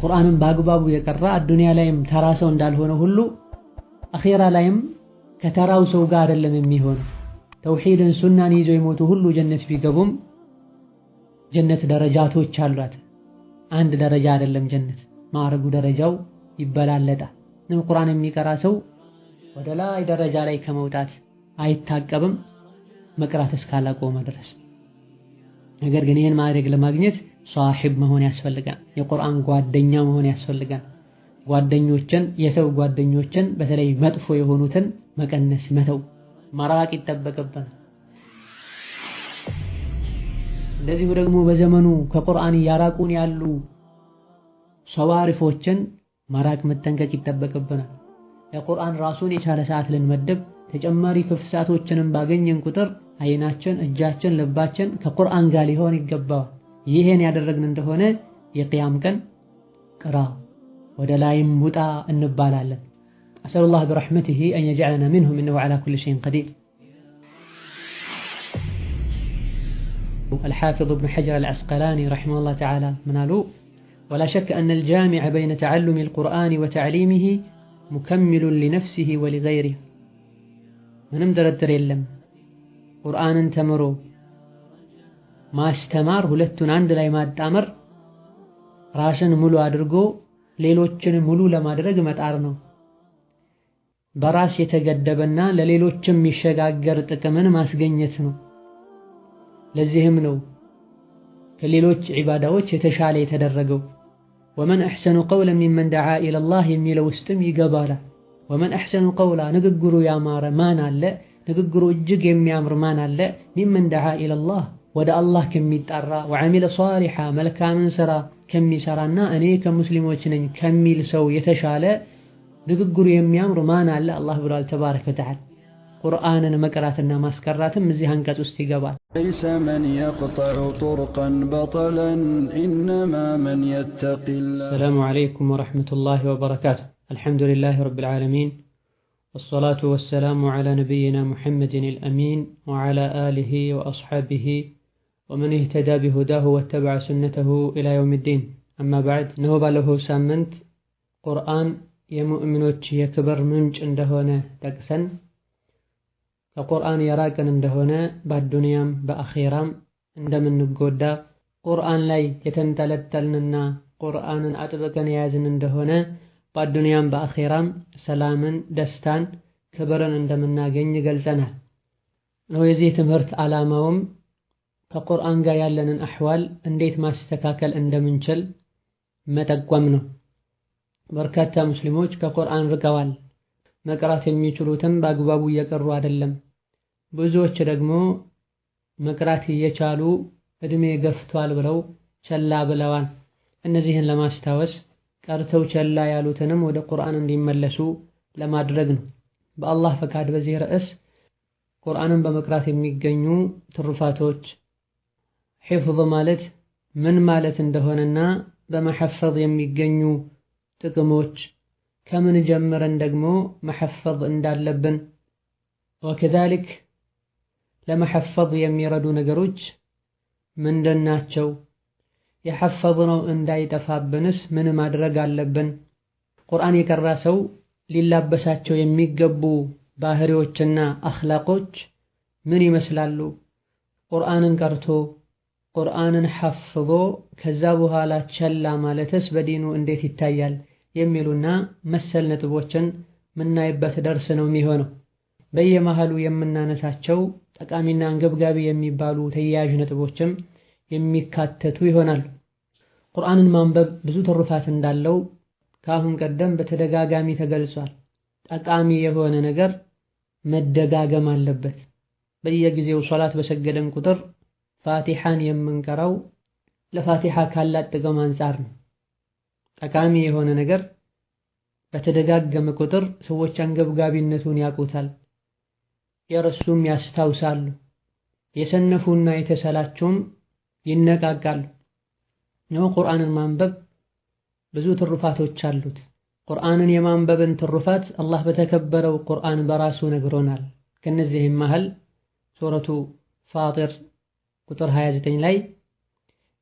ቁርአንን በአግባቡ የቀራ አዱንያ ላይም ተራ ሰው እንዳልሆነ ሁሉ አኺራ ላይም ከተራው ሰው ጋር አይደለም የሚሆነው። ተውሂድን ሱናን ይዘው የሞቱ ሁሉ ጀነት ቢገቡም ጀነት ደረጃቶች አሏት። አንድ ደረጃ አይደለም ጀነት፣ ማዕረጉ ደረጃው ይበላለጣል። ቁርአን የሚቀራ ሰው ወደ ላይ ደረጃ ላይ ከመውጣት አይታቀብም መቅራት እስካላቆመ ድረስ። ነገር ግን ይህን ማዕረግ ለማግኘት ሷሂብ መሆን ያስፈልጋል። የቁርአን ጓደኛ መሆን ያስፈልጋል። ጓደኞችን የሰው ጓደኞችን በተለይ መጥፎ የሆኑትን መቀነስ መተው መራቅ ይጠበቅብናል። እንደዚሁ ደግሞ በዘመኑ ከቁርአን እያራቁን ያሉ ሰዋሪፎችን መራቅ መጠንቀቅ ይጠበቅብናል። ለቁርአን ራሱን የቻለ ሰዓት ልንመድብ፣ ተጨማሪ ክፍት ሰዓቶችንም ባገኘን ቁጥር አይናችን፣ እጃችን፣ ልባችን ከቁርአን ጋር ሊሆን ይገባዋል። ይሄን ያደረግን እንደሆነ የቂያም ቀን ቅራ ወደ ላይም ውጣ እንባላለን። አስአሉላህ ቢረሕመቲሂ አን የጅዐለና ሚንሁም ኢንነሁ ዐላ ኩሊ ሸይኢን ቀዲር። الحافظ ابن حجر العسقلاني رحمه الله تعالى منالو ولا شك أن الجامع بين تعلم القرآن وتعليمه مكمل لنفسه ولغيره. ምንም ድርድር የለም ቁርአንን ተምሮ ማስተማር፣ ሁለቱን አንድ ላይ ማጣመር ራስን ሙሉ አድርጎ ሌሎችን ሙሉ ለማድረግ መጣር ነው። በራስ የተገደበና ለሌሎችም የሚሸጋገር ጥቅምን ማስገኘት ነው። ለዚህም ነው ከሌሎች ዒባዳዎች የተሻለ የተደረገው። ወመን አሕሰኑ ቀውለን ሚመን ደዓ ኢለላህ የሚለው ውስጥም ይገባል። ወመን አሕሰኑ ቀውላ ንግግሩ ያማረ ማን አለ፣ ንግግሩ እጅግ የሚያምር ማን አለ፣ ሚመን ደዓ ኢለላህ ወደ አላህ ከሚጣራ ወዐሚለ ሷሊሓ መልካምን ስራ ከሚሰራና እኔ ከሙስሊሞች ነኝ ከሚል ሰው የተሻለ ንግግሩ የሚያምር ማን አለ አላህ ብሏል ተባረከ ወተዓላ። ቁርአንን መቅራትና ማስቀራትም እዚህ አንቀጽ ውስጥ ይገባል። ليس من يقطع طرقا بطلا إنما من يتقي الله. السلام عليكم ورحمة الله وبركاته. الحمد لله رب العالمين والصلاة والسلام على نبينا محمد الأمين وعلى آله وأصحابه ومن اهتدى بهداه واتبع سنته إلى يوم الدين. أما بعد نهب له سامنت قرآن የሙእሚኖች የክብር ምንጭ እንደሆነ ጠቅሰን ከቁርአን የራቅን እንደሆነ በአዱንያም በአኼራም እንደምንጎዳ፣ ቁርአን ላይ የተንጠለጠልንና ቁርአንን አጥብቀን የያዝን እንደሆነ በአዱንያም በአኼራም ሰላምን፣ ደስታን፣ ክብርን እንደምናገኝ ገልጸናል። የዚህ ትምህርት ዓላማውም ከቁርአን ጋር ያለንን አሕዋል እንዴት ማስተካከል እንደምንችል መጠቆም ነው። በርካታ ሙስሊሞች ከቁርአን ርቀዋል። መቅራት የሚችሉትም በአግባቡ እየቀሩ አይደለም። ብዙዎች ደግሞ መቅራት እየቻሉ እድሜ ገፍቷል ብለው ቸላ ብለዋል። እነዚህን ለማስታወስ ቀርተው ቸላ ያሉትንም ወደ ቁርአን እንዲመለሱ ለማድረግ ነው። በአላህ ፈቃድ በዚህ ርዕስ ቁርአንን በመቅራት የሚገኙ ትሩፋቶች፣ ሒፍዝ ማለት ምን ማለት እንደሆነና በመሐፈዝ የሚገኙ ጥቅሞች፣ ከምን ጀምረን ደግሞ መሐፈዝ እንዳለብን፣ ወከዛሊክ ለመሐፈዝ የሚረዱ ነገሮች ምንድናቸው፣ የሐፈዝነው እንዳይጠፋብንስ ምን ማድረግ አለብን፣ ቁርአን የቀራ ሰው ሊላበሳቸው የሚገቡ ባህሪዎችና አኽላቆች ምን ይመስላሉ፣ ቁርአንን ቀርቶ ቁርአንን ሐፍዞ ከዛ በኋላ ቸላ ማለትስ በዲኑ እንዴት ይታያል የሚሉና መሰል ነጥቦችን ምናይበት ደርስ ነው የሚሆነው። በየመሃሉ የምናነሳቸው ጠቃሚና አንገብጋቢ የሚባሉ ተያያዥ ነጥቦችም የሚካተቱ ይሆናሉ። ቁርአንን ማንበብ ብዙ ትሩፋት እንዳለው ከአሁን ቀደም በተደጋጋሚ ተገልጿል። ጠቃሚ የሆነ ነገር መደጋገም አለበት። በየጊዜው ሶላት በሰገደን ቁጥር ፋቲሓን የምንቀራው ለፋቲሓ ካላት ጥቅም አንጻር ነው። ጠቃሚ የሆነ ነገር በተደጋገመ ቁጥር ሰዎች አንገብጋቢነቱን ያውቁታል፣ የረሱም ያስታውሳሉ፣ የሰነፉና የተሰላቹም ይነቃቃሉ። ነው ቁርአንን ማንበብ ብዙ ትሩፋቶች አሉት። ቁርአንን የማንበብን ትሩፋት አላህ በተከበረው ቁርአን በራሱ ነግሮናል። ከነዚህም መሃል ሱረቱ ፋጢር ቁጥር 29 ላይ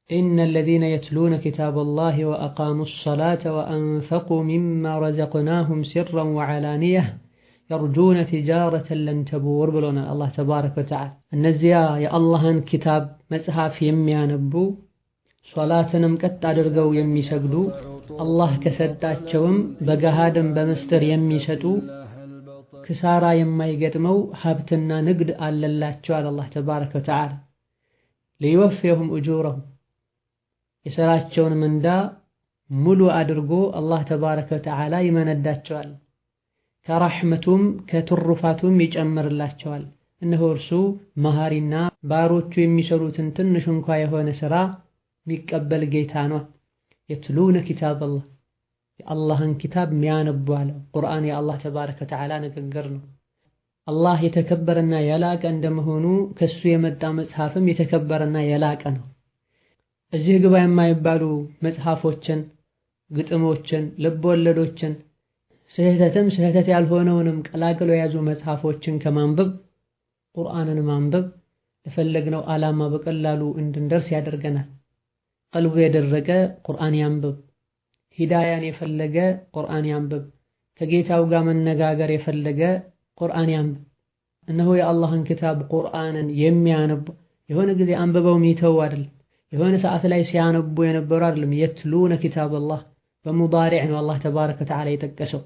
إن الذين يتلون كتاب الله وأقاموا الصلاة وأنفقوا مما رزقناهم سرا وعلانية يرجون تجارة لن تبور بلونا الله تبارك وتعالى النزيا يا الله كتاب مصحف يميانبو صلاتንም ቀጥ አድርገው የሚሰግዱ አላህ ከሰጣቸውም በገሃድም በመስጠር የሚሰጡ ክሳራ የማይገጥመው ሀብትና ንግድ አለላቸው አላህ ተባረከ ወተዓላ ليوفيهم أجورهم የሥራቸውን ምንዳ ሙሉ አድርጎ አላህ ተባረከ ወተዓላ ይመነዳቸዋል ከረሕመቱም ከትሩፋቱም ይጨምርላቸዋል እነሆ እርሱ መሃሪና ባሮቹ የሚሰሩትን ትንሽ እንኳን የሆነ ሥራ ሚቀበል ጌታ ነው የትሉነ ኪታብ አላህ የአላህን ኪታብ ሚያነቡ አለ ቁርአን የአላህ ተባረከ ወተዓላ ንግግር ነው አላህ የተከበረና የላቀ እንደመሆኑ ከሱ የመጣ መጽሐፍም የተከበረና የላቀ ነው እዚህ ግባ የማይባሉ መጽሐፎችን ግጥሞችን ልቦለዶችን ስህተት ያልሆነውንም ቀላቅሎ የያዙ መጽሐፎችን ከማንበብ ቁርአንን ማንበብ ለፈለግነው ዓላማ በቀላሉ እንድንደርስ ያደርገናል ቀልቡ የደረቀ ቁርአን ያንብብ ሂዳያን የፈለገ ቁርአን ያንብብ ከጌታው ጋር መነጋገር የፈለገ ቁርአን ያንብብ እነሆ የአላህን ኪታብ ቁርአንን የሚያነብ የሆነ ጊዜ አንብበው ሚተው አይደል የሆነ ሰዓት ላይ ሲያነቡ የነበሩ አይደለም የትሉነ ኪታብ አላህ በሙዳሪዕ ነው አላህ ተባረከ ወተዓላ የጠቀሰው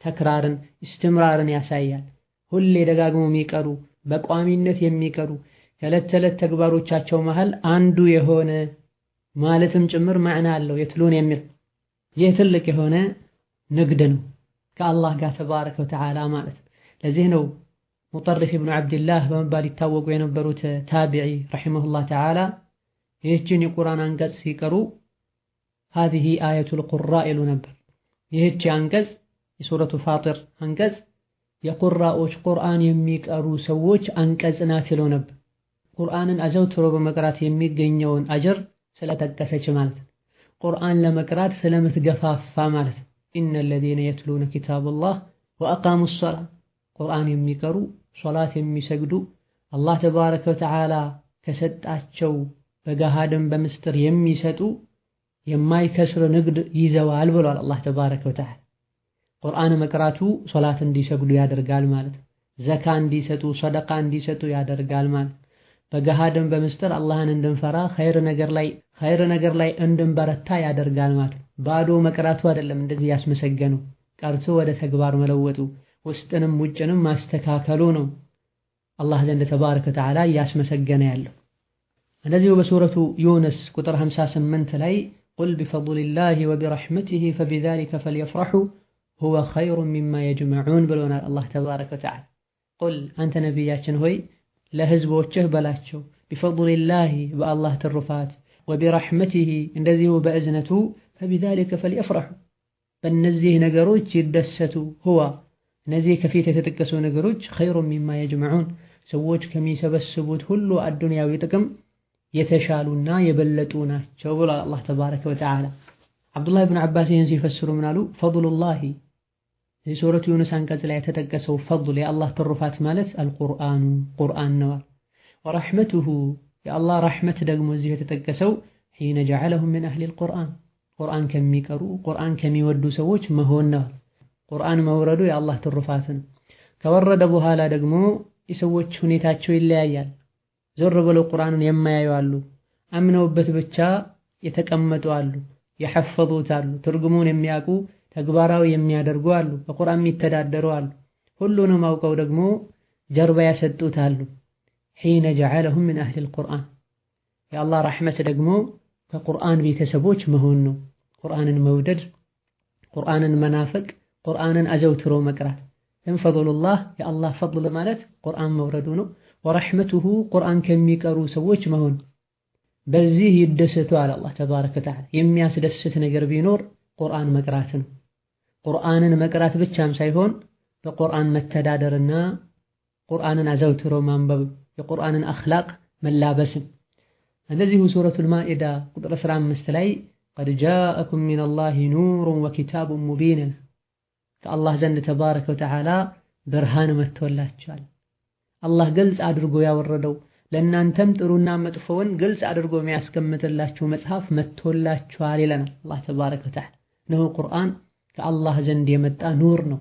ተክራርን እስትምራርን ያሳያል ሁሌ ደጋግሞ የሚቀሩ በቋሚነት የሚቀሩ ከዕለት ተዕለት ተግባሮቻቸው መሃል አንዱ የሆነ ማለትም ጭምር ማዕና አለው የትሉን የሚል ይህ ትልቅ የሆነ ንግድ ነው ከአላህ ጋር ተባረከ ወተዓላ ማለት ለዚህ ነው ሙጠሪፍ ኢብኑ አብድላህ በመባል ይታወቁ የነበሩት ታቢዒ ረሒመሁላህ ተዓላ ይህችን የቁርአን አንቀጽ ሲቀሩ هذه آية القراء ይሉ ነበር ይህች አንቀጽ የሱረቱ ፋጢር አንቀጽ የቁራዎች ቁርአን የሚቀሩ ሰዎች አንቀጽ ናት ይሉ ነበር ቁርአንን አዘውትሮ በመቅራት የሚገኘውን አጅር ስለጠቀሰች ማለት ቁርአን ለመቅራት ስለምትገፋፋ ማለት إن الذين يتلون كتاب الله وأقاموا الصلاة ቁርአን የሚቀሩ ሶላት የሚሰግዱ አላህ ተባረከ ወተዓላ ከሰጣቸው በገሃድም በምስጥር የሚሰጡ የማይከስር ንግድ ይዘዋል ብሏል አላህ ተባረከ ወተዓላ ቁርአን መቅራቱ ሶላት እንዲሰግዱ ያደርጋል ማለት ዘካ እንዲሰጡ ሰደቃ እንዲሰጡ ያደርጋል ማለት በገሃድም በምስጥር አላህን እንድንፈራ ኸይር ነገር ላይ እንድንበረታ ያደርጋል ማለት ባዶ መቅራቱ አይደለም እንደዚህ ያስመሰገነው ቀርቶ ወደ ተግባር መለወጡ ውስጥንም ውጭንም ማስተካከሉ ነው አላህ ዘንድ ተባረከ ወተዓላ ያስመሰገነ ያለው እንደዚሁ በሱረቱ ዩኑስ ቁጥር 58 ላይ قل بفضل الله وبرحمته فبذلك فليفرحوا هو خير مما يجمعون ብሎናል አላህ ተባረከ ወተዓላ قل አንተ ነብያችን ሆይ ለህዝቦችህ በላቸው بفضل الله በአላህ ትሩፋት وبرحمته እንደዚሁ በእዝነቱ فبذلك فليفرحوا በእነዚህ ነገሮች ይደሰቱ هو እነዚህ ከፊት የተጠቀሱ ነገሮች خير مما يجمعون ሰዎች ከሚሰበስቡት ሁሉ አዱንያዊ ጥቅም የተሻሉና የበለጡ ናቸው ብሎ አላህ ተባረከ ወተዓላ አብዱላህ ኢብኑ አባስ ይህን ሲፈስሩ ምን አሉ ፈድሉላሂ የሱረቱ ዩኑስ አንቀጽ ላይ የተጠቀሰው ፈድል የአላህ ትሩፋት ማለት አልቁርአኑ ቁርአን ነው ወረሕመቱሁ የአላህ ረሕመት ደግሞ እዚህ የተጠቀሰው ሒነ ጀዐለሁም ሚን አህሊ አልቁርአን ቁርአን ከሚቀሩ ቁርአን ከሚወዱ ሰዎች መሆን ነው ቁርአን መውረዱ የአላህ ትሩፋት ነው ከወረደ በኋላ ደግሞ የሰዎች ሁኔታቸው ይለያያል ዞር ብለው ቁርአንን የማያዩ አሉ አምነውበት ብቻ የተቀመጡ አሉ የሐፈዙት አሉ ትርጉሙን የሚያውቁ ተግባራዊ የሚያደርጉ አሉ በቁርአን የሚተዳደሩ አሉ ሁሉንም አውቀው ደግሞ ጀርባ ያሰጡት አሉ ሒነ ጀዐለሁም ሚን አህሊ አልቁርአን የአላህ ረሕመት ደግሞ ከቁርአን ቤተሰቦች መሆን ነው ቁርአንን መውደድ ቁርአንን መናፈቅ ቁርአንን አዘውትሮ መቅራት ፈድሉላህ የአላህ ፈድል ማለት ቁርአን መውረዱ ነው ወረሕመቱሁ ቁርአን ከሚቀሩ ሰዎች መሆን በዚህ ይደሰቱ አለ አላህ ተባረከ ወተዓላ የሚያስደስት ነገር ቢኖር ቁርአን መቅራት ነው ቁርአንን መቅራት ብቻም ሳይሆን በቁርአን መተዳደርና ቁርአንን አዘውትሮ ማንበብ የቁርአንን አኽላቅ መላበስ እንደዚሁ ሱረቱል ማኢዳ ቁጥር 15 ላይ قد جاءكم من الله نور وكتاب مبين ከአላህ ዘንድ ተባረከ ወተዓላ ብርሃን መጥቶላችኋል አላህ ግልጽ አድርጎ ያወረደው ለእናንተም ጥሩና መጥፎውን ግልጽ አድርጎ የሚያስቀምጥላችሁ መጽሐፍ መጥቶላችኋል ይለናል አላህ ተባረከ ወተዓላ። ነው ቁርአን ከአላህ ዘንድ የመጣ ኑር ነው።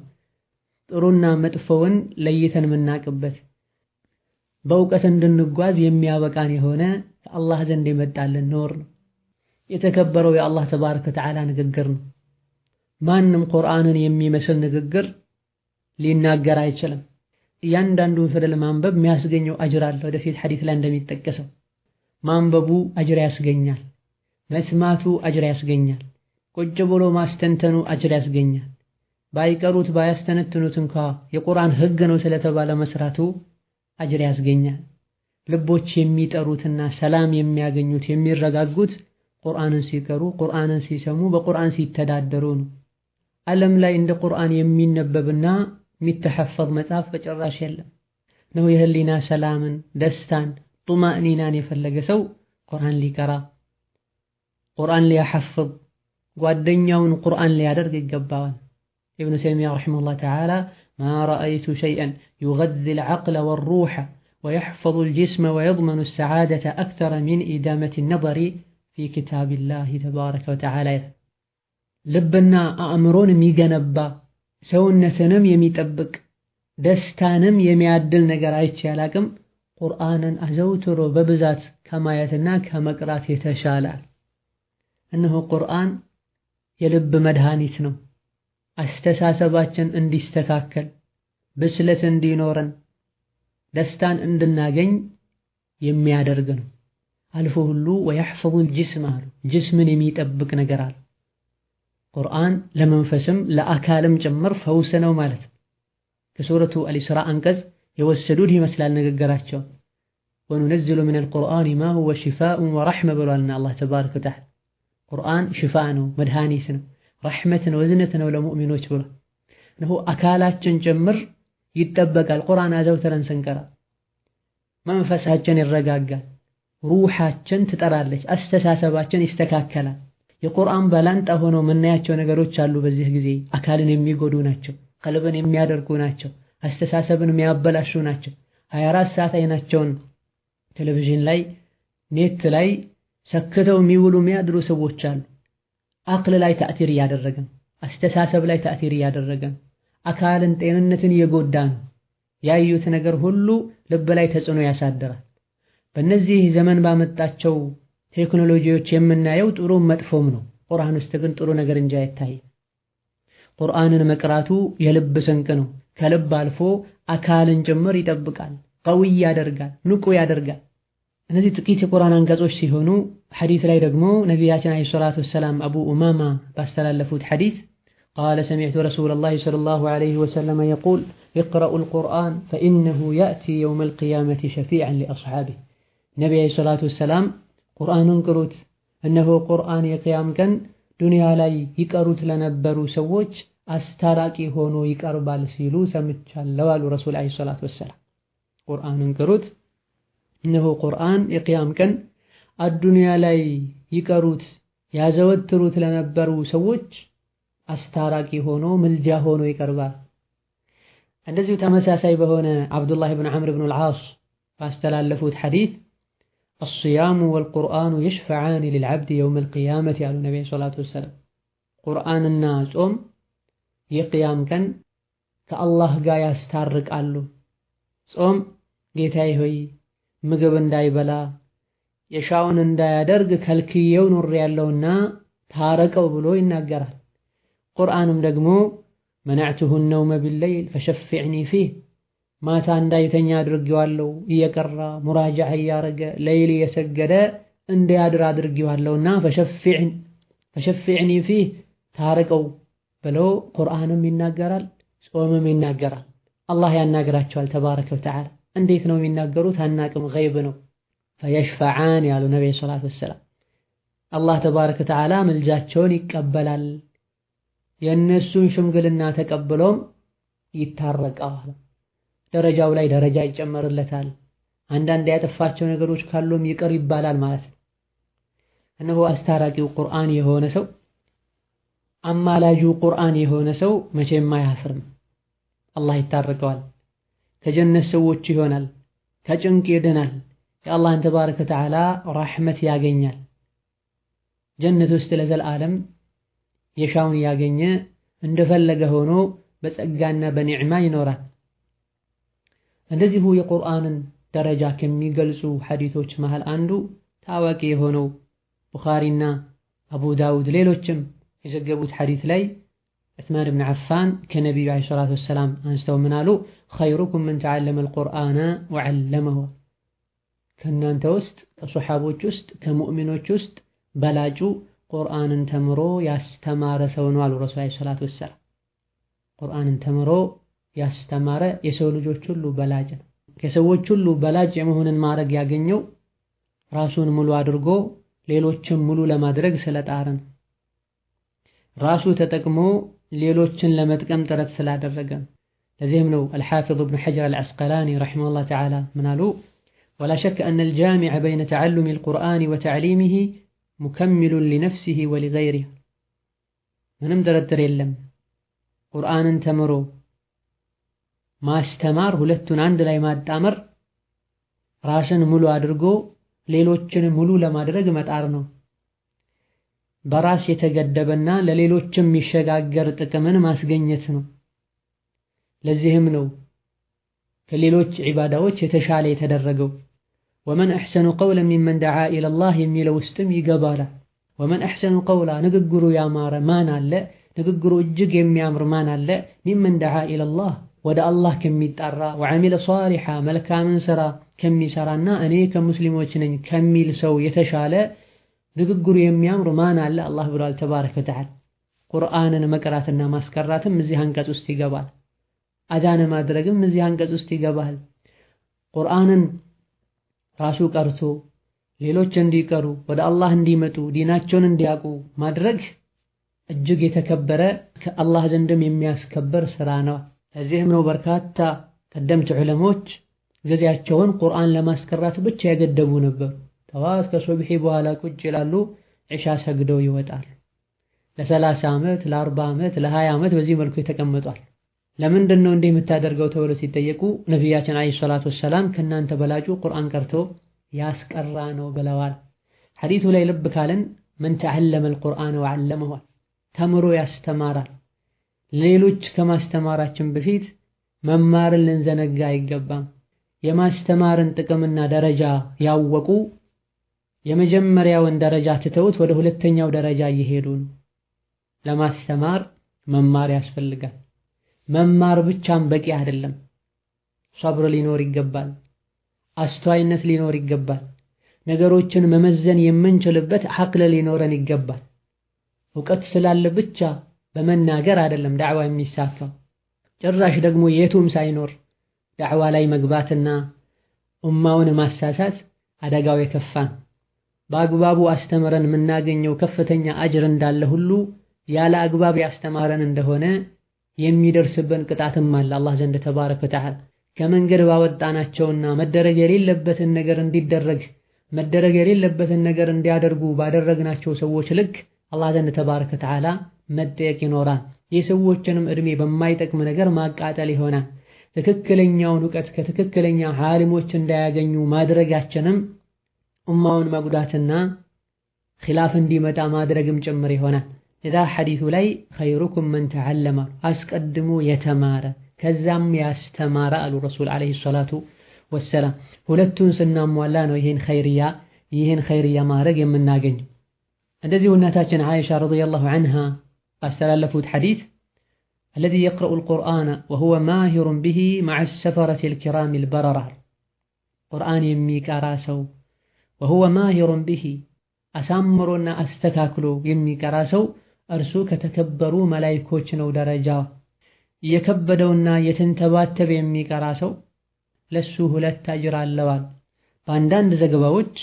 ጥሩና መጥፎውን ለይተን የምናውቅበት በእውቀት እንድንጓዝ የሚያበቃን የሆነ ከአላህ ዘንድ የመጣልን ኑር ነው። የተከበረው የአላህ ተባረከ ወተዓላ ንግግር ነው። ማንም ቁርአንን የሚመስል ንግግር ሊናገር አይችልም። እያንዳንዱን ፊደል ማንበብ የሚያስገኘው አጅር አለ። ወደፊት ሐዲስ ላይ እንደሚጠቀሰው ማንበቡ አጅር ያስገኛል፣ መስማቱ አጅር ያስገኛል፣ ቁጭ ብሎ ማስተንተኑ አጅር ያስገኛል። ባይቀሩት ባያስተነትኑት እንኳ የቁርአን ህግ ነው ስለተባለ መስራቱ አጅር ያስገኛል። ልቦች የሚጠሩትና ሰላም የሚያገኙት የሚረጋጉት ቁርአንን ሲቀሩ፣ ቁርአንን ሲሰሙ፣ በቁርአን ሲተዳደሩ ነው። ዓለም ላይ እንደ ቁርአን የሚነበብና የሚተሐፈዝ መጽሐፍ በጭራሽ የለም። ነው የህሊና ሰላምን፣ ደስታን፣ ጡማእኒናን የፈለገ ሰው ቁርአን ሊቀራ፣ ቁርአን ሊያሐፍዝ፣ ጓደኛውን ቁርአን ሊያደርግ ይገባዋል። ኢብኑ ተይሚያ ረሒመሁላህ ተዓላ ማ ረአይቱ ሸይአን ዩገዚል ዐቅለ ወሩሐ ወየሕፈዙ ልጅስመ ወየድመኑ ሰዓደተ አክተረ ሚን ኢዳመቲ ነዘሪ ፊ ኪታቢላሂ ተባረከ ወተዓላ ይላል። ልብና አእምሮን የሚገነባ ሰውነትንም የሚጠብቅ ደስታንም የሚያድል ነገር አይቼ አላቅም ቁርአንን አዘውትሮ በብዛት ከማየትና ከመቅራት የተሻላል። እነሆ ቁርአን የልብ መድኃኒት ነው። አስተሳሰባችን እንዲስተካከል፣ ብስለት እንዲኖረን፣ ደስታን እንድናገኝ የሚያደርግ ነው። አልፎ ሁሉ ወየሕፈዙል ጅስም አሉ፣ ጅስምን የሚጠብቅ ነገር አለ። ቁርአን ለመንፈስም ለአካልም ጭምር ፈውስ ነው ማለት ነው። ከሱረቱ አልኢስራ አንቀጽ የወሰዱት ይመስላል ንግግራቸው። ወኑነዝሉ ሚነል ቁርአኒ ማ ሁወ ሽፋኡን ወረሕመ ብሏልና አላህ ተባረከ ወተዓላ። ቁርአን ሽፋ ነው፣ መድኃኒት ነው፣ ረሕመት ነው፣ እዝነት ነው ለሙእሚኖች ብሏል። እነሆ አካላችን ጭምር ይጠበቃል። ቁርአን አዘውትረን ስንቀራ መንፈሳችን ይረጋጋል፣ ሩሓችን ትጠራለች፣ አስተሳሰባችን ይስተካከላል። የቁርአን ባላንጣ ሆነው የምናያቸው ነገሮች አሉ። በዚህ ጊዜ አካልን የሚጎዱ ናቸው፣ ቀልብን የሚያደርጉ ናቸው፣ አስተሳሰብን የሚያበላሹ ናቸው። 24 ሰዓት አይናቸውን ቴሌቪዥን ላይ ኔት ላይ ሰክተው የሚውሉ የሚያድሩ ሰዎች አሉ። አቅል ላይ ተእቲር እያደረገ ነው፣ አስተሳሰብ ላይ ተእቲር እያደረገ ነው፣ አካልን ጤንነትን እየጎዳ ነው። ያዩት ነገር ሁሉ ልብ ላይ ተጽዕኖ ያሳድራል። በእነዚህ ዘመን ባመጣቸው ቴክኖሎጂዎች የምናየው ጥሩ መጥፎም ነው። ቁርአን ውስጥ ግን ጥሩ ነገር እንጂ አይታይም። ቁርአንን መቅራቱ የልብ ስንቅ ነው። ከልብ አልፎ አካልን ጭምር ይጠብቃል፣ ቀውይ ያደርጋል፣ ንቁ ያደርጋል። እነዚህ ጥቂት የቁርአን አንቀጾች ሲሆኑ ሐዲስ ላይ ደግሞ ነቢያችን ዓለይሂ ሰላቱ ወሰላም አቡ ኡማማ ባስተላለፉት ሐዲስ ቃለ ሰሚዕቱ ረሱለላሂ ሰለላሁ ዐለይሂ ወሰለም የቁል ኢቅረኡል ቁርአን ፈኢነሁ ያእቲ የውመል ቂያመቲ ሸፊዐን ሊአስሓቢህ። ነቢ ዓለይሂ ሰላቱ ወሰላም ቁርአንን ቅሩት፣ እነሆ ቁርአን የቅያም ቀን ዱንያ ላይ ይቀሩት ለነበሩ ሰዎች አስታራቂ ሆኖ ይቀርባል ሲሉ ሰምቻለሁ አሉ ረሱል ዓለይሂ ሰላቱ ወሰላም። ቁርአንን ቅሩት፣ እነሆ ቁርአን የቅያም ቀን አዱንያ ላይ ይቀሩት ያዘወትሩት ለነበሩ ሰዎች አስታራቂ ሆኖ ምልጃ ሆኖ ይቀርባል። እንደዚሁ ተመሳሳይ በሆነ አብዱላህ ብን ዐምር ብን አልዓስ ባስተላለፉት ሐዲስ አስያሙ ወልቁርአኑ የሽፈዓኒ ሊልዓብድ የውመል ቂያመት ያሉ ነቢ ሰላቱ ወሰላም። ቁርአንና ጾም የቅያም ቀን ከአላህ ጋር ያስታርቃሉ። ጾም ጌታዬ ሆይ ምግብ እንዳይበላ የሻውን እንዳያደርግ ከልክየው ኑር ያለውና ታረቀው ብሎ ይናገራል። ቁርአንም ደግሞ መናዕቱሁ ነውመ ቢለይል ፈሸፊዕኒ ፊህ ማታ እንዳይተኛ አድርጌዋለሁ እየቀራ ሙራጃዕ እያረገ ለይል እየሰገደ እንዲያድር አድርጌዋለሁና ፈሸፊዕኒ ፊህ ታረቀው ብሎ ቁርአንም ይናገራል፣ ጾምም ይናገራል። አላህ ያናግራቸዋል ተባረከ ወተዓላ። እንዴት ነው የሚናገሩት? አናቅም፣ ገይብ ነው። ፈየሽፈዓን ያሉ ነቢዩ ሰላቱ ወሰላም አላህ ተባረከ ወተዓላ ምልጃቸውን ይቀበላል፣ የእነሱን ሽምግልና ተቀብሎም ይታረቃል። ደረጃው ላይ ደረጃ ይጨመርለታል። አንዳንድ ያጠፋቸው ነገሮች ካሉም ይቅር ይባላል ማለት ነው። እነሆ አስታራቂው ቁርአን የሆነ ሰው፣ አማላጁ ቁርአን የሆነ ሰው መቼም አያፍርም። አላህ ይታረቀዋል፣ ከጀነት ሰዎች ይሆናል፣ ከጭንቅ ይድናል፣ የአላህን ተባረከ ወተዓላ ረሕመት ያገኛል። ጀነት ውስጥ ለዘላለም የሻውን ያገኘ እንደፈለገ ሆኖ በጸጋና በኒዕማ ይኖራል። እንደዚሁ የቁርአንን ደረጃ ከሚገልጹ ሐዲቶች መሃል አንዱ ታዋቂ የሆነው ቡኻሪና አቡ ዳውድ ሌሎችም የዘገቡት ሐዲት ላይ ዑስማን ብን ዓፋን ከነቢዩ ዓለይሂ ሰላቱ ወሰላም አንስተው ምን አሉ? ኸይሩኩም መን ተዓለመ አልቁርአነ ወዐለመሁ፣ ከእናንተ ውስጥ ከሶሓቦች ውስጥ ከሙእሚኖች ውስጥ በላጩ ቁርአንን ተምሮ ያስተማረ ሰው ነው አሉ ረሱል ዓለይሂ ሰላቱ ወሰላም። ቁርአንን ተምሮ ያስተማረ የሰው ልጆች ሁሉ በላጭ ነው። ከሰዎች ሁሉ በላጭ የመሆንን ማዕረግ ያገኘው ራሱን ሙሉ አድርጎ ሌሎችን ሙሉ ለማድረግ ስለጣረ ነው። ራሱ ተጠቅሞ ሌሎችን ለመጥቀም ጥረት ስላደረገ ነው። ለዚህም ነው አልሓፊዝ ኢብኑ ሐጀር አልዐስቀላኒ ረሒመሁላህ ተዓላ ምን አሉ? ወላ ሸከ አነ አልጃሚዐ በይነ ተዓሉሚ አልቁርአን ወተዕሊሚሂ ሙከሚሉን ሊነፍሲሂ ወሊገይሪሂ። ምንም ጥርጥር የለም ቁርአንን ተምሮ ማስተማር፣ ሁለቱን አንድ ላይ ማጣመር ራስን ሙሉ አድርጎ ሌሎችን ሙሉ ለማድረግ መጣር ነው። በራስ የተገደበና ለሌሎችም የሚሸጋገር ጥቅምን ማስገኘት ነው። ለዚህም ነው ከሌሎች ዒባዳዎች የተሻለ የተደረገው። ወመን አሕሰኑ ቀውለን ሚመን ደዓ ኢለላህ የሚለው ውስጥም ይገባል። ወመን አሕሰኑ ቀውላ ንግግሩ ያማረ ማን አለ? ንግግሩ እጅግ የሚያምር ማን አለ? ሚመን ደዓ ኢለላህ ወደ አላህ ከሚጣራ ወዐሚለ ሷሊሓ መልካምን ሥራ ከሚሰራና እኔ ከሙስሊሞች ነኝ ከሚል ሰው የተሻለ ንግግሩ የሚያምር ማን አለ? አላህ ብሏል ተባረከ ወተዓላ። ቁርአንን መቅራትና ማስቀራትም እዚህ አንቀጽ ውስጥ ይገባል። አዛን ማድረግም እዚህ አንቀጽ ውስጥ ይገባል። ቁርአንን ራሱ ቀርቶ ሌሎች እንዲቀሩ ወደ አላህ እንዲመጡ ዲናቸውን እንዲያውቁ ማድረግ እጅግ የተከበረ ከአላህ ዘንድም የሚያስከበር ሥራ ነው። ለዚህም ነው በርካታ ቀደምት ዑለሞች ጊዜያቸውን ቁርአን ለማስቀራት ብቻ ያገደቡ ነበሩ። ጠዋት ከሱብሒ በኋላ ቁጭ ይላሉ፣ ዒሻ ሰግደው ይወጣሉ። ለ30 ዓመት ለ40 ዓመት ለ20 ዓመት በዚህ መልኩ የተቀመጧል። ለምንድን ነው እንዲህ የምታደርገው ተብሎ ሲጠየቁ ነቢያችን ዓለይሂ ሰላቱ ወሰላም ከእናንተ በላጩ ቁርአን ቀርቶ ያስቀራ ነው ብለዋል። ሐዲቱ ላይ ልብ ካለን መን ተዓለመ አልቁርአነ ወዐለመሁ፣ ተምሮ ያስተማራል። ሌሎች ከማስተማራችን በፊት መማርን ልንዘነጋ አይገባም። የማስተማርን ጥቅምና ደረጃ ያወቁ የመጀመሪያውን ደረጃ ትተውት ወደ ሁለተኛው ደረጃ እየሄዱ ነው። ለማስተማር መማር ያስፈልጋል። መማር ብቻም በቂ አይደለም። ሰብር ሊኖር ይገባል። አስተዋይነት ሊኖር ይገባል። ነገሮችን መመዘን የምንችልበት ዐቅል ሊኖረን ይገባል። እውቀት ስላለ ብቻ በመናገር አይደለም ዳዕዋ የሚሳካው። ጭራሽ ደግሞ የቱም ሳይኖር ዳዕዋ ላይ መግባትና ኡማውን ማሳሳት አደጋው የከፋ ነው። በአግባቡ አስተምረን የምናገኘው ከፍተኛ አጅር እንዳለ ሁሉ ያለ አግባብ ያስተማረን እንደሆነ የሚደርስብን ቅጣትም አለ አላህ ዘንድ ተባረከ ወተዓላ። ከመንገድ ባወጣናቸውና መደረግ የሌለበትን ነገር እንዲደረግ መደረግ የሌለበትን ነገር እንዲያደርጉ ባደረግናቸው ሰዎች ልክ አላህ ዘንድ ተባረከ ወተዓላ መጠየቅ ይኖራል። የሰዎችንም ዕድሜ በማይጠቅም ነገር ማቃጠል ይሆናል። ትክክለኛውን እውቀት ከትክክለኛ ዓሊሞች እንዳያገኙ ማድረጋችንም ኡማውን መጉዳትና ኺላፍ እንዲመጣ ማድረግም ጭምር ይሆናል። ለዛ ሐዲሱ ላይ ኸይሩኩም መን ተዓለመ፣ አስቀድሞ የተማረ ከዛም ያስተማረ አሉ ረሱል ዓለይሂ ሰላቱ ወሰላም። ሁለቱን ስናሟላ ነው ይህን ኸይርያ ማድረግ የምናገኘው። እንደዚሁ እናታችን ዓኢሻ ረዲየላሁ ዐንሃ ባስተላለፉት ሐዲስ አለዚ የቅረኡ አልቁርአነ ወሁወ ማሂሩን ቢሂ መዐ ሰፈረቲ አልኪራሚ አልበረራ፣ ቁርአን የሚቀራ ሰው ወሁወ ማሂሩን ቢሂ አሳምሮና አስተካክሎ የሚቀራ ሰው እርሱ ከተከበሩ መላኢኮች ነው ደረጃ። የከበደውና የተንተባተበ የሚቀራ ሰው ለሱ 2 አጅር አለዋል። በአንዳንድ ዘገባዎች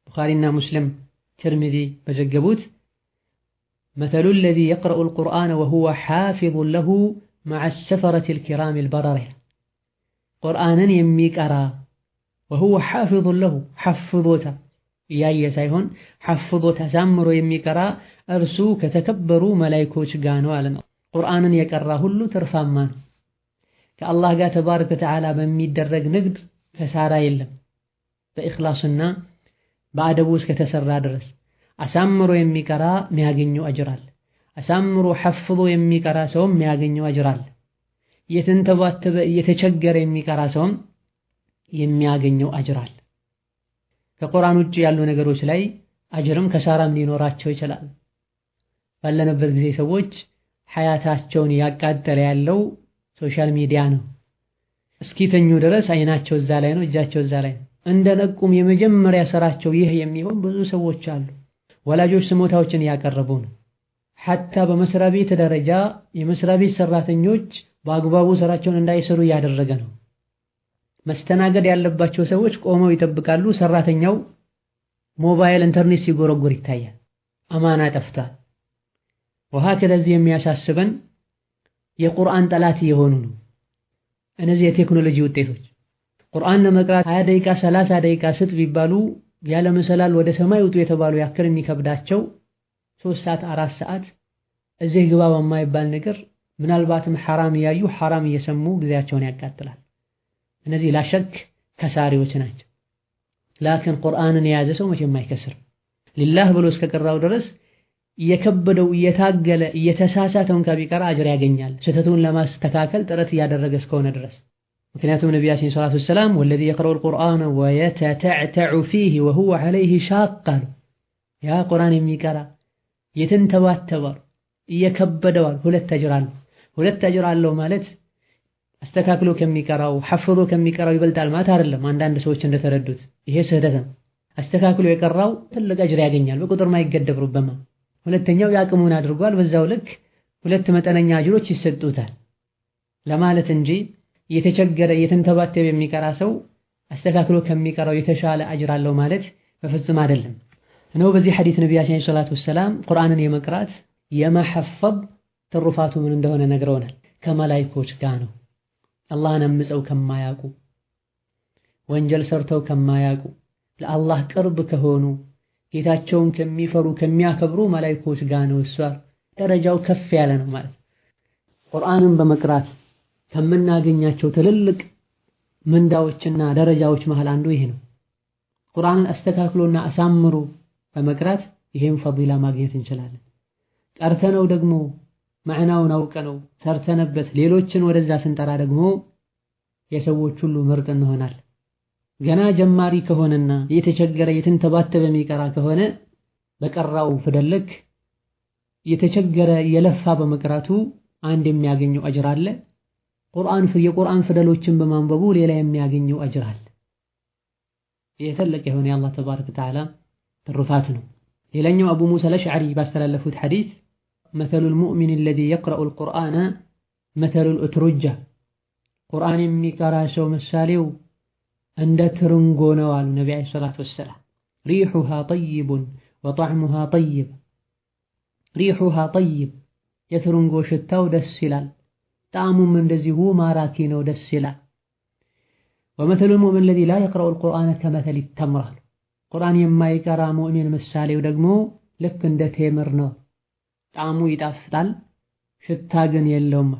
ቡኻሪና ሙስሊም ትርሚዚ በዘገቡት መተሉ ለዚ የቅረኡ አልቁርአነ ወሁወ ሓፊዙን ለሁ መዐ ሰፈረቲ አልኪራሚ አልበረራ፣ ቁርአንን የሚቀራ ወሁወ ሓፊዙን ለሁ ሐፍዞታ እያየ ሳይሆን ሐፍዞታ አሳምሮ የሚቀራ እርሱ ከተከበሩ መላኢኮች ጋር ነው አለ ነው። ቁርአንን የቀራ ሁሉ ትርፋማ ነው። ከአላህ ጋር ተባረከ ወተዓላ በሚደረግ ንግድ ከሳራ የለም። በእኽላስና በአደቡ እስከተሰራ ድረስ አሳምሮ የሚቀራ የሚያገኘው አጅር አለ። አሳምሮ ሐፍዞ የሚቀራ ሰውም የሚያገኘው አጅር አለ። እየተንተባተበ እየተቸገረ የሚቀራ ሰውም የሚያገኘው አጅር አለ። ከቁርአን ውጭ ያሉ ነገሮች ላይ አጅርም ከሳራም ሊኖራቸው ይችላል። ባለንበት ጊዜ ሰዎች ሐያታቸውን ያቃጠለ ያለው ሶሻል ሚዲያ ነው። እስኪተኙ ድረስ አይናቸው እዛ ላይ ነው፣ እጃቸው እዛ ላይ ነው። እንደነቁም የመጀመሪያ ስራቸው ይህ የሚሆን ብዙ ሰዎች አሉ። ወላጆች ስሞታዎችን ያቀረቡ ነው። ሐታ በመስሪያ ቤት ደረጃ የመስሪያ ቤት ሰራተኞች በአግባቡ ስራቸውን እንዳይሰሩ እያደረገ ነው። መስተናገድ ያለባቸው ሰዎች ቆመው ይጠብቃሉ። ሰራተኛው ሞባይል ኢንተርኔት ሲጎረጎር ይታያል። አማና ጠፍቷል። ወሀከለዚህ የሚያሳስበን የቁርአን ጠላት የሆኑ ነው እነዚህ የቴክኖሎጂ ውጤቶች። ቁርአን ለመቅራት 20 ደቂቃ 30 ደቂቃ ስጥ ቢባሉ ያለ መሰላል ወደ ሰማይ ውጡ የተባሉ ያክል የሚከብዳቸው 3 ሰዓት 4 ሰዓት እዚህ ግባ በማይባል ነገር ምናልባትም ሐራም እያዩ ሐራም እየሰሙ ጊዜያቸውን ያቃጥላል። እነዚህ ላሸክ ከሳሪዎች ናቸው። ላኪን ቁርአንን የያዘ ሰው መቼም አይከስርም። ሊላህ ብሎ እስከቀራው ድረስ እየከበደው እየታገለ እየተሳሳተውን ከቢቀራ አጅር ያገኛል፣ ስህተቱን ለማስተካከል ጥረት እያደረገ እስከሆነ ድረስ። ምክንያቱም ነቢያችን ሰለላሁ ዐለይሂ ወሰለም ወለዚ የቅረኡል ቁርአነ ወየተተዕተዑ ፊህ ወሁወ ዐለይሂ ሻቅ አሉ። ያ ቁርአን የሚቀራ የተንተባተባል እየከበደዋል ሁለት አጅር አለው። ሁለት አጅር አለው ማለት አስተካክሎ ከሚቀራው ሐፍዞ ከሚቀራው ይበልጣል ማለት አይደለም። አንዳንድ ሰዎች እንደተረዱት ይሄ ስህተት ነው። አስተካክሎ የቀራው ትልቅ አጅር ያገኛል፣ በቁጥር ማይገደብ ሩበማ። ሁለተኛው ያቅሙን አድርጓል፣ በዛው ልክ ሁለት መጠነኛ አጅሮች ይሰጡታል ለማለት እንጂ እየተቸገረ እየተንተባተበ የሚቀራ ሰው አስተካክሎ ከሚቀራው የተሻለ አጅር አለው ማለት በፍጹም አይደለም። ነው በዚህ ሐዲስ ነቢያችን ሰለላሁ ዐለይሂ ወሰለም ቁርአንን የመቅራት የመሐፈዝ ትሩፋቱ ምን እንደሆነ ነግረውናል። ከመላእክቶች ጋር ነው። አላህን አምፀው ከማያውቁ ወንጀል ሰርተው ከማያውቁ ለአላህ ቅርብ ከሆኑ ጌታቸውን ከሚፈሩ ከሚያከብሩ መላእክቶች ጋር ነው። እሷ ደረጃው ከፍ ያለ ነው ማለት። ቁርአንን በመቅራት ከምናገኛቸው ትልልቅ ምንዳዎችና ደረጃዎች መሃል አንዱ ይሄ ነው። ቁርአንን አስተካክሎና አሳምሮ በመቅራት ይሄን ፈዲላ ማግኘት እንችላለን። ቀርተነው ደግሞ ማዕናውን አውቀነው ሰርተንበት ሌሎችን ወደዛ ስንጠራ ደግሞ የሰዎች ሁሉ ምርጥ እንሆናለን። ገና ጀማሪ ከሆነና የተቸገረ የተንተባተበ የሚቀራ ከሆነ በቀራው ፊደል ልክ የተቸገረ የለፋ በመቅራቱ አንድ የሚያገኘው አጅር አለ። የቁርአን ፊደሎችን በማንበቡ ሌላ የሚያገኘው አጅር አለ። የተለቀ የሆነ የአላህ ተባረከ ወተዓላ ትሩፋት ነው። ሌላኛው አቡ ሙሳ አልአሽዓሪ ባስተላለፉት ሐዲስ مثل المؤمن الذي يقرأ القرآن مثل الأترجة ቁርአን የሚቀራ ሰው ምሳሌው እንደ ትርንጎ ነው አሉ ነብዩ ሰለላሁ ዐለይሂ ወሰለም። ريحها طيب وطعمها طيب ريحها طيب የትርንጎ ሽታው ደስ ይላል፣ ጣዕሙም እንደዚሁ ማራኪ ነው፣ ደስ ይላል። ومثل المؤمن الذي لا يقرأ القرآن كمثل التمر ቁርአን የማይቀራ ሙእሚን ምሳሌው ደግሞ ልክ እንደ ቴምር ነው፣ ጣዕሙ ይጣፍጣል፣ ሽታ ግን የለውም።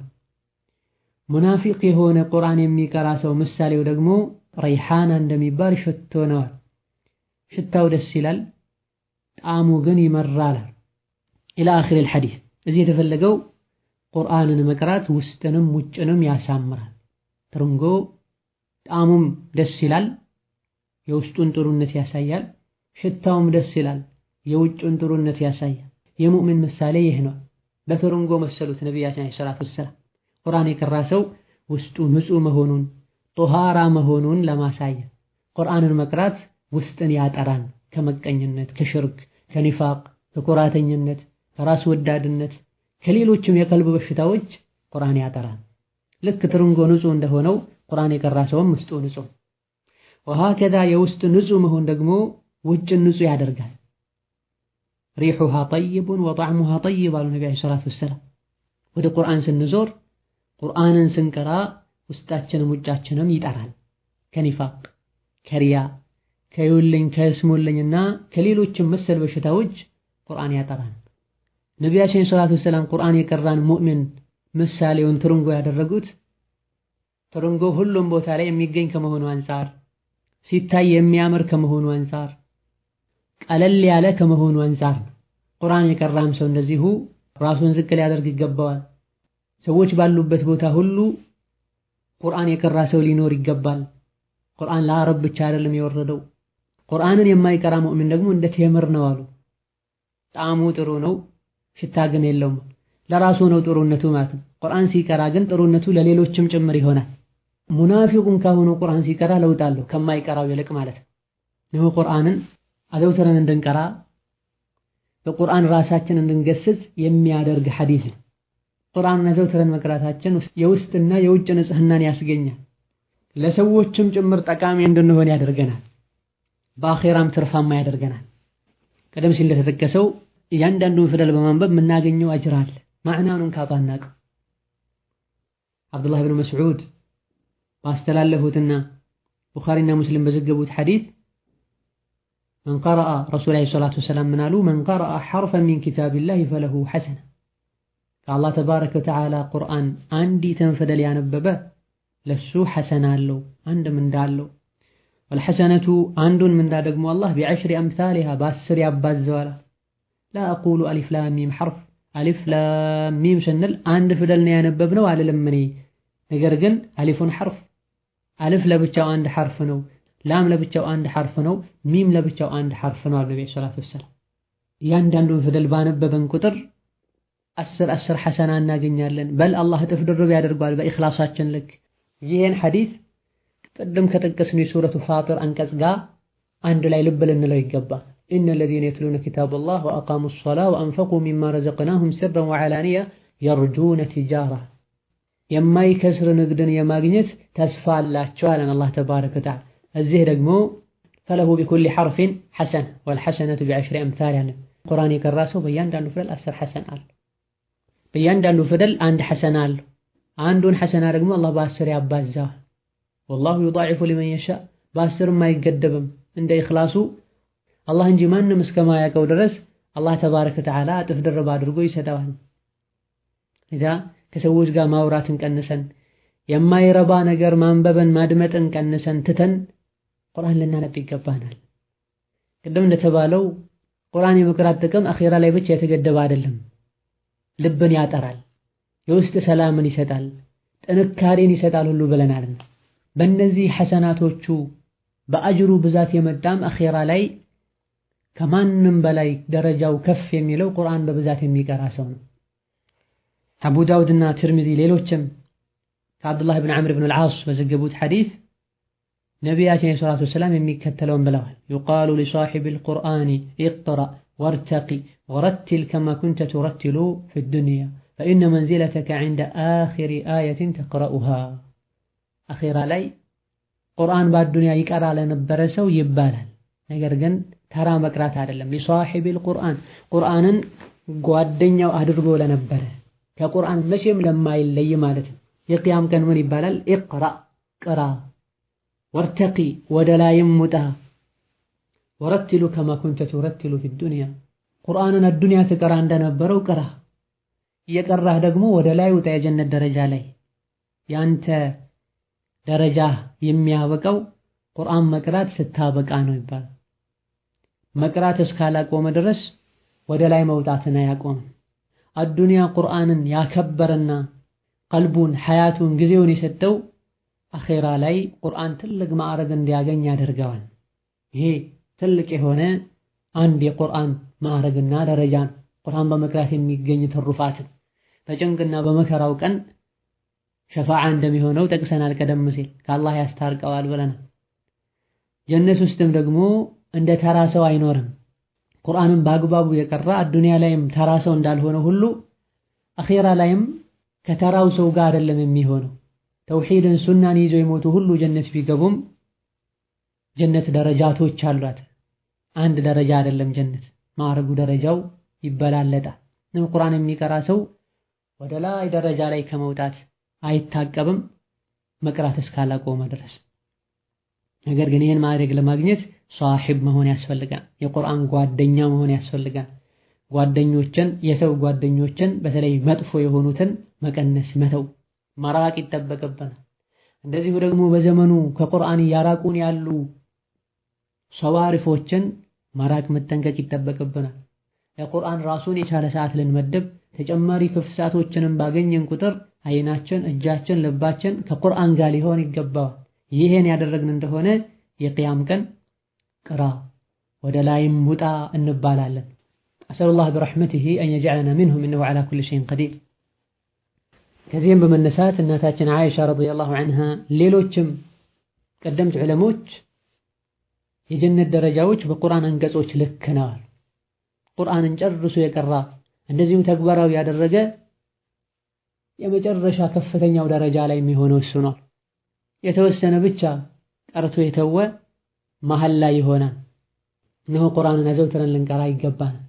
ሙናፊቅ የሆነ ቁርአን የሚቀራ ሰው ምሳሌው ደግሞ ረይሃና እንደሚባል ሽቶ ነው፣ ሽታው ደስ ይላል፣ ጣዕሙ ግን ይመራል። ኢላ አኺር الحديث እዚህ የተፈለገው ቁርአንን መቅራት ውስጥንም ውጭንም ያሳምራል። ትርንጎ ጣዕሙም ደስ ይላል፣ የውስጡን ጥሩነት ያሳያል፣ ሽታውም ደስ ይላል፣ የውጭውን ጥሩነት ያሳያል። የሙእሚን ምሳሌ ይህ ነው። በትርንጎ መሰሉት ነቢያችን ሰለላሁ ዐለይሂ ወሰለም። ቁርአን የቀራ ሰው ውስጡ ንጹህ መሆኑን ጦሃራ መሆኑን ለማሳየት ቁርአንን መቅራት ውስጥን ያጠራን ከመቀኝነት፣ ከሽርክ፣ ከኒፋቅ፣ ከኩራተኝነት፣ ከራስ ወዳድነት፣ ከሌሎችም የቀልብ በሽታዎች ቁርአን ያጠራን። ልክ ትርንጎ ንጹህ እንደሆነው ቁርአን የቀራ ሰውም ውስጡ ንጹህ። ወሃከዛ የውስጥ ንጹህ መሆን ደግሞ ውጭን ንጹህ ያደርጋል። ريحها طيب وطعمها طيب አሉ ነብዩ ሰለላሁ ዐለይሂ ወሰለም። ወደ ቁርአን ስንዞር ቁርአንን ስንቀራ ውስጣችንም ውጫችንም ይጠራል ከኒፋቅ፣ ከሪያ፣ ከይውልኝ፣ ከስሙልኝና ከሌሎችም መሰል በሽታዎች ቁርአን ያጠራል። ነብያችን ሰለላሁ ዐለይሂ ወሰለም ቁርአን የቀራን ሙእሚን ምሳሌውን ትርንጎ ያደረጉት ትርንጎ ሁሉም ቦታ ላይ የሚገኝ ከመሆኑ አንፃር ሲታይ የሚያምር ከመሆኑ አንፃር ቀለል ያለ ከመሆኑ አንፃር ቁርአን የቀራም ሰው እንደዚሁ ራሱን ዝቅ ሊያደርግ ይገባዋል። ሰዎች ባሉበት ቦታ ሁሉ ቁርአን የቀራ ሰው ሊኖር ይገባል። ቁርአን ለአረብ ብቻ አይደለም የወረደው። ቁርአንን የማይቀራ ሙእሚን ደግሞ እንደ ቴምር ነው አሉ። ጣዕሙ ጥሩ ነው፣ ሽታ ግን የለውም። ለራሱ ነው ጥሩነቱ ማለት ነው። ቁርአን ሲቀራ ግን ጥሩነቱ ለሌሎችም ጭምር ይሆናል። ሙናፊቁን ካሁኑ ቁርአን ሲቀራ ለውጥ አለው ከማይቀራው ይልቅ ማለት ነው። ቁርአንን አዘውትረን እንድንቀራ በቁርአን ራሳችን እንድንገስጽ የሚያደርግ ሐዲስ ነው። ቁርአንን አዘውትረን መቅራታችን የውስጥና የውጭ ንጽህናን ያስገኛል። ለሰዎችም ጭምር ጠቃሚ እንድንሆን ያደርገናል። በአኺራም ትርፋማ ያደርገናል። ቀደም ሲል እንደተጠቀሰው እያንዳንዱን ፊደል በማንበብ የምናገኘው አጅር አለ። ማዕናውን ካባናቅ አብዱላህ ብን መስዑድ ባስተላለፉትና ቡኻሪና ሙስሊም በዘገቡት ሐዲስ من قرأ رسول الله صلى الله عليه وسلم منالو من قرأ حرفا من كتاب الله فله حسنة كالله تبارك وتعالى قرآن عندي تنفدل يانببه لسو حسنة له عند من دالو والحسنة عند من دادقم الله بعشر أمثالها باسر ياباز زوالا لا أقول ألف لام ميم حرف ألف لام ميم سنل عند فدلنا يانببنا وعلى لمني نقرقن ألف حرف ألف لبتشاو عند حرف نو ላም ለብቻው አንድ ሐርፍ ነው፣ ሚም ለብቻው አንድ ሐርፍ ነው አለ ነብዩ ሰለላሁ ዐለይሂ ወሰለም። ያንዳንዱን ፊደል ባነበበን ቁጥር 10 ሐሰና እናገኛለን። በል አላህ እጥፍ ድርብ ያደርጋል በኢኽላሳችን ልክ። ይሄን ሐዲስ ቅድም ከጠቀስነው የሱረቱ ፋጢር አንቀጽ ጋር አንድ ላይ ልብ ልንለው ይገባል። ኢነ الذين يتلون كتاب الله وأقاموا الصلاة وأنفقوا مما رزقناهم سرا وعلانية يرجون تجارة የማይከስር ንግድን የማግኘት ተስፋ አላቸው አለን አላህ ተባረከ ወተዓላ። እዚህ ደግሞ ፈለሁ ቢኩሊ ሐርፊን ሐሰን ወልሐሰነቱ ቢዐሽሪ አምሳሊሃ ቁርአን የቀራ ሰው በእያንዳንዱ ፊደል 10 ሐሰን አለው። በእያንዳንዱ ፊደል አንድ ሐሰን አለው። አንዱን ሐሰና ደግሞ አላህ በ10 ያባዛል። ወላሁ ይضاعف لمن يشاء በ10 አይገደብም። እንደ ኢኽላሱ አላህ እንጂ ማንም እስከማያውቀው ድረስ አላህ ተባረከ ወተዓላ እጥፍ ድርብ አድርጎ ይሰጠዋል። ኢዳ ከሰዎች ጋር ማውራትን ቀንሰን የማይረባ ነገር ማንበብን ማድመጥን ቀንሰን ትተን ቁርአን ልናነብ ይገባናል። ቅድም እንደተባለው ቁርአን የመቅራት ጥቅም አኺራ ላይ ብቻ የተገደበ አይደለም። ልብን ያጠራል፣ የውስጥ ሰላምን ይሰጣል፣ ጥንካሬን ይሰጣል ሁሉ ብለናል። በእነዚህ ሐሰናቶቹ በአጅሩ ብዛት የመጣም አኺራ ላይ ከማንም በላይ ደረጃው ከፍ የሚለው ቁርአን በብዛት የሚቀራ ሰው ነው። አቡ ዳውድና ትርሚዚ ሌሎችም ከአብዱላህ ብን ዐምር ብን አልዓስ በዘገቡት ሐዲስ ነቢያችን ሰለላሁ ዐለይሂ ወሰለም የሚከተለውን ብለዋል። يقال لصاحب القرآن اقرأ وارتقي ورتل كما كنت ترتل في الدنيا فإن منزلتك عند آخر آية تقرأها أخيرا لي قرآن بعد الدنيا يقرأ لنبر سو يبالال ነገር ግን ተራ መቅራት አይደለም። لصاحب القرآن ቁርአንን ጓደኛው አድርጎ ለነበረ ከቁርአን መቼም ለማይለይ ማለት ነው። የቂያም ቀን ምን ይባላል? اقرأ ቅራ ወርተቂ ወደ ላይም ውጣ ወረትሉ ከማ ኩንተ ቱረትሉ ፊ ዱንያ ቁርአንን አዱንያ ትቀራ እንደነበረው ቅራ። እየቀራህ ደግሞ ወደ ላይ ውጣ የጀነት ደረጃ ላይ። ያንተ ደረጃ የሚያበቃው ቁርአን መቅራት ስታበቃ ነው ይባላል። መቅራት እስካላቆመ ድረስ ወደ ላይ መውጣትን አያቆምም። አዱንያ ቁርአንን ያከበረና ቀልቡን ሐያቱን ጊዜውን የሰጠው አኺራ ላይ ቁርአን ትልቅ ማዕረግ እንዲያገኝ ያደርገዋል። ይሄ ትልቅ የሆነ አንድ የቁርአን ማዕረግና ደረጃን ቁርአን በመቅራት የሚገኝ ትሩፋት በጭንቅና በመከራው ቀን ሸፋዓ እንደሚሆነው ጠቅሰናል። ቀደም ሲል ከአላህ ያስታርቀዋል ብለናል። ጀነት ውስጥም ደግሞ እንደ ተራ ሰው አይኖርም። ቁርአንን በአግባቡ የቀራ አዱንያ ላይም ተራ ሰው እንዳልሆነ ሁሉ አኺራ ላይም ከተራው ሰው ጋር አይደለም የሚሆነው። ተውሂድን ሱናን ይዘው የሞቱ ሁሉ ጀነት ቢገቡም ጀነት ደረጃቶች አሏት። አንድ ደረጃ አይደለም ጀነት፣ ማዕረጉ ደረጃው ይበላለጣል። ቁርአን የሚቀራ ሰው ወደ ላይ ደረጃ ላይ ከመውጣት አይታቀብም መቅራት እስካላቆመ ድረስ። ነገር ግን ይህን ማዕረግ ለማግኘት ሷሂብ መሆን ያስፈልጋል። የቁርአን ጓደኛ መሆን ያስፈልጋል። ጓደኞችን የሰው ጓደኞችን በተለይ መጥፎ የሆኑትን መቀነስ መተው መራቅ ይጠበቅብናል። እንደዚሁ ደግሞ በዘመኑ ከቁርአን ያራቁን ያሉ ሰዋሪፎችን መራቅ መጠንቀቅ ይጠበቅብናል። ለቁርአን ራሱን የቻለ ሰዓት ልንመድብ፣ ተጨማሪ ክፍት ሰዓቶችንም ባገኘን ቁጥር አይናችን፣ እጃችን፣ ልባችን ከቁርአን ጋር ሊሆን ይገባዋል። ይሄን ያደረግን እንደሆነ የቂያም ቀን ቅራ ወደ ላይም ውጣ እንባላለን። አሰሉላህ ቢረሕመቲሂ አን የጅዐለና ሚንሁም ኢንነሁ ዐላ ኩሊ ሸይኢን ቀዲር። ከዚህም በመነሳት እናታችን ዓኢሻ ረዲየላሁ ዐንሃ ሌሎችም ቀደምት ዑለሞች የጀነት ደረጃዎች በቁርአን አንቀጾች ልክ ነው። ቁርአንን ጨርሶ የቀራ እንደዚሁ ተግባራዊ ያደረገ የመጨረሻ ከፍተኛው ደረጃ ላይ የሚሆነው እሱ ነው። የተወሰነ ብቻ ቀርቶ የተወ መሃል ላይ ይሆናል። እነሆ ቁርአንን አዘውትረን ልንቀራ ይገባናል።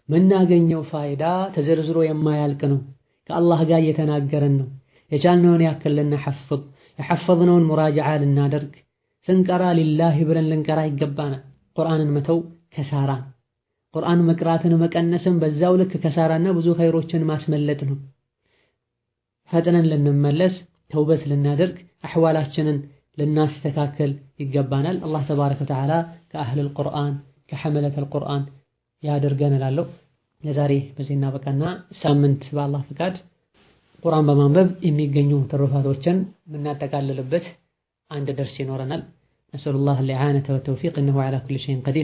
ምናገኘው ፋይዳ ተዘርዝሮ የማያልቅ ነው። ከአላህ ጋር እየተናገረን ነው። የቻልነውን ያክል ልንሐፍዝ፣ የሐፈዝነውን ሙራጅዓ ልናደርግ፣ ስንቀራ ሊላሂ ብለን ልንቀራ ይገባናል። ቁርአንን መተው ከሳራ፣ ቁርአን መቅራትን መቀነስም በዛው ልክ ከሳራና ብዙ ኸይሮችን ማስመለጥ ነው። ፈጥነን ልንመለስ፣ ተውበት ልናደርግ፣ አሕዋላችንን ልናስተካከል ይገባናል። አላህ ተባረከ ወተዓላ ከአህለል ቁርአን ከሐመለተል ቁርአን ያደርገን እላለሁ። ለዛሬ በዚህ እናበቃና ሳምንት በአላህ ፍቃድ ቁርአን በማንበብ የሚገኙ ትሩፋቶችን የምናጠቃልልበት አንድ ደርስ ይኖረናል። ነስአሉላህ አል-ኢዓነተ ወተውፊቅ ኢንነሁ ዐላ ኩሊ ሸይኢን ቀዲር።